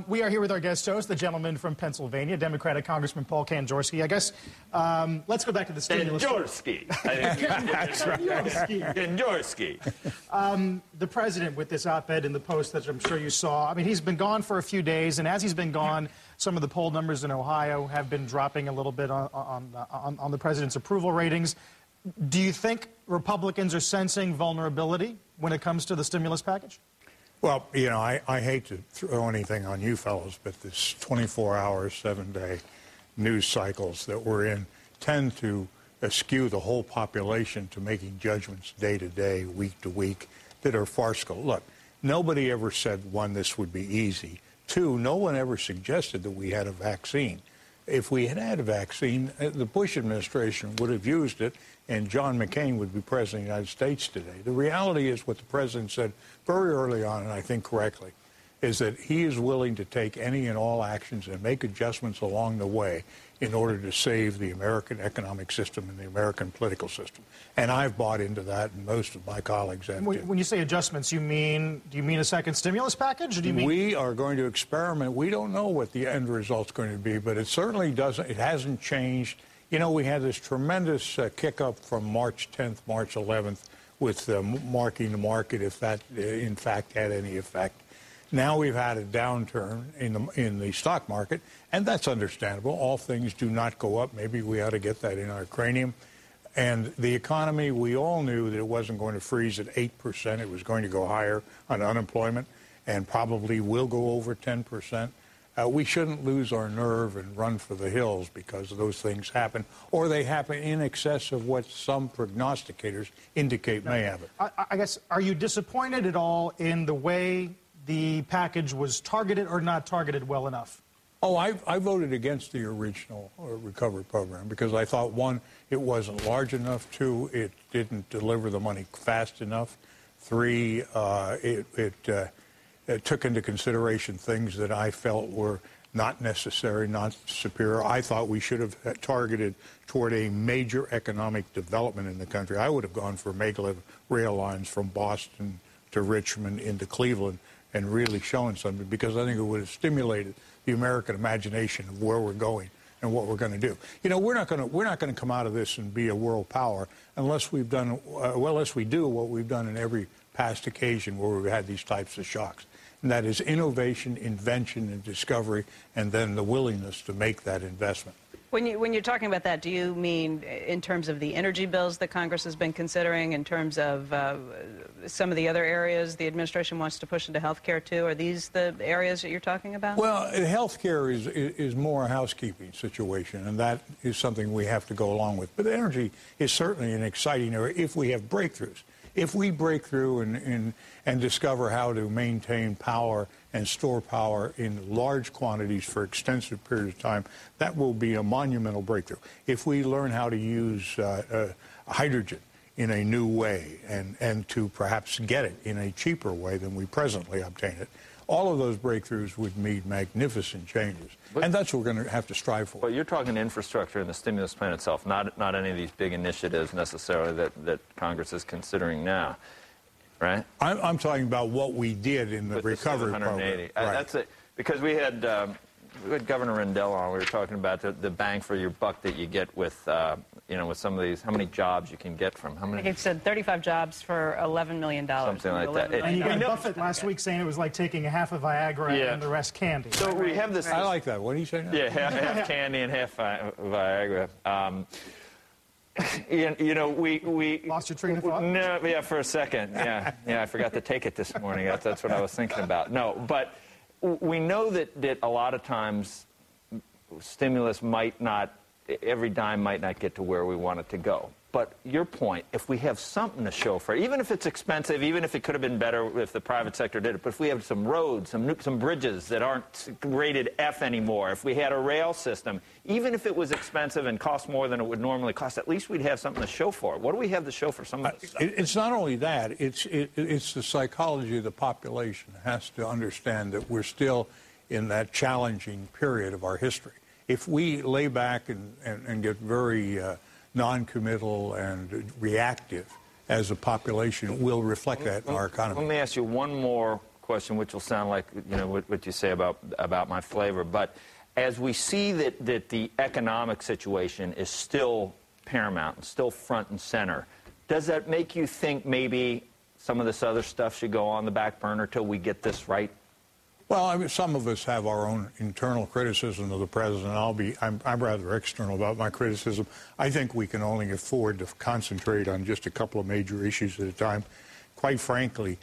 We are here with our guest host, the gentleman from Pennsylvania, Democratic Congressman Paul Kanjorski. I guess let's go back to the stimulus. Kanjorski. That's right. Kanjorski. The president, with this op-ed in the Post that I'm sure you saw, I mean, he's been gone for a few days, and as he's been gone, some of the poll numbers in Ohio have been dropping a little bit on the president's approval ratings. Do you think Republicans are sensing vulnerability when it comes to the stimulus package? Well, you know, I hate to throw anything on you fellows, but this 24-hour, 7-day news cycles that we're in tend to skew the whole population to making judgments day to day, week to week, that are farcical. Look, nobody ever said, one, this would be easy. Two, no one ever suggested that we had a vaccine. If we had had a vaccine, the Bush administration would have used it, and John McCain would be president of the United States today. The reality is what the president said very early on, and I think correctly, is that he is willing to take any and all actions and make adjustments along the way in order to save the American economic system and the American political system. And I've bought into that, and most of my colleagues have too. When you say adjustments, do you mean a second stimulus package? Or do you mean we are going to experiment. We don't know what the end result's going to be, but it certainly doesn't. It hasn't changed. You know, we had this tremendous kick up from March 10th, March 11th, with marking the market, if that in fact had any effect. Now we've had a downturn in the stock market, and that's understandable. All things do not go up. Maybe we ought to get that in our cranium. And the economy, we all knew that it wasn't going to freeze at 8%. It was going to go higher on unemployment and probably will go over 10%. We shouldn't lose our nerve and run for the hills because those things happen, or they happen in excess of what some prognosticators indicate may happen. I guess, are you disappointed at all in the way the package was targeted or not targeted well enough? Oh, I voted against the original recovery program because I thought, one, it wasn't large enough. Two, it didn't deliver the money fast enough. Three, it took into consideration things that I felt were not necessary, not superior. I thought we should have targeted toward a major economic development in the country. I would have gone for maglev rail lines from Boston to Richmond into Cleveland and really shown something, because I think it would have stimulated the American imagination of where we're going and what we're going to do. You know, we're not going to come out of this and be a world power unless we've done unless we do what we've done in every past occasion where we've had these types of shocks. And that is innovation, invention, and discovery, and then the willingness to make that investment. When you're talking about that, do you mean in terms of the energy bills that Congress has been considering, in terms of some of the other areas the administration wants to push into health care, too? Are these the areas that you're talking about? Well, health care is more a housekeeping situation, and that is something we have to go along with. But energy is certainly an exciting area if we have breakthroughs. If we break through and discover how to maintain power and store power in large quantities for extensive periods of time, that will be a monumental breakthrough. If we learn how to use hydrogen in a new way and to perhaps get it in a cheaper way than we presently obtain it, all of those breakthroughs would mean magnificent changes. And that's what we're going to have to strive for. Well, you're talking infrastructure and the stimulus plan itself, not any of these big initiatives necessarily that Congress is considering now, right? I'm talking about what we did in the recovery program. Right. That's it. Because we had Governor Rendell on. We were talking about the bang for your buck that you get with, you know, with some of these, how many jobs you can get from. How many? I think it said 35 jobs for $11 million. Something like that. And you got Buffett last week saying it was like taking a half of Viagra and the rest candy. So we have this. I like that. What do you say now? Yeah, half candy and half Viagra. You know, we lost your train of thought? No, yeah, for a second. Yeah, I forgot to take it this morning. That's what I was thinking about. No, but we know that a lot of times stimulus might not, every dime might not get to where we want it to go. But your point, if we have something to show for it, even if it's expensive, even if it could have been better if the private sector did it, but if we have some roads, some bridges that aren't rated F anymore, if we had a rail system, even if it was expensive and cost more than it would normally cost, at least we'd have something to show for it. What do we have to show for some of this stuff? It's not only that, it's the psychology of the population has to understand that we're still in that challenging period of our history. If we lay back and get very non-committal and reactive as a population, will reflect that in our economy. Let me ask you one more question, which will sound like, you know, what you say about my flavor. But as we see that the economic situation is still paramount and still front and center, does that make you think maybe some of this other stuff should go on the back burner till we get this right? Well, I mean, some of us have our own internal criticism of the president. I'm rather external about my criticism. I think we can only afford to concentrate on just a couple of major issues at a time. Quite frankly,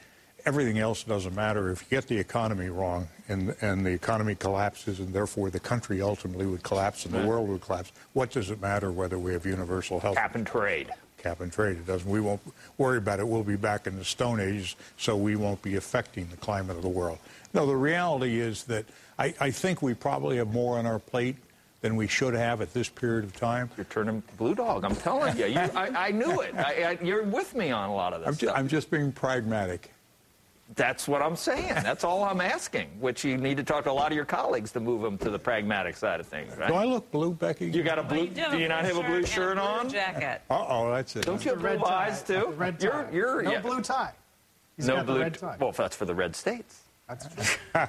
everything else doesn't matter. If you get the economy wrong and the economy collapses and therefore the country ultimately would collapse and the world would collapse, what does it matter whether we have universal health? Cap and trade. Cap and trade. It doesn't. We won't worry about it. We'll be back in the Stone Age, so we won't be affecting the climate of the world. No, the reality is that I think we probably have more on our plate than we should have at this period of time. You're turning blue dog. I'm telling you. I knew it. You're with me on a lot of this stuff. I'm just being pragmatic. That's what I'm saying. That's all I'm asking, which you need to talk to a lot of your colleagues to move them to the pragmatic side of things, right? Do I look blue, Becky? You got a blue, do you not have a blue shirt on? Jacket. Uh-oh, that's it. Don't you have blue eyes, too? Red tie. You're no blue tie. He's no got blue. the red tie. Well, that's for the red states. That's true.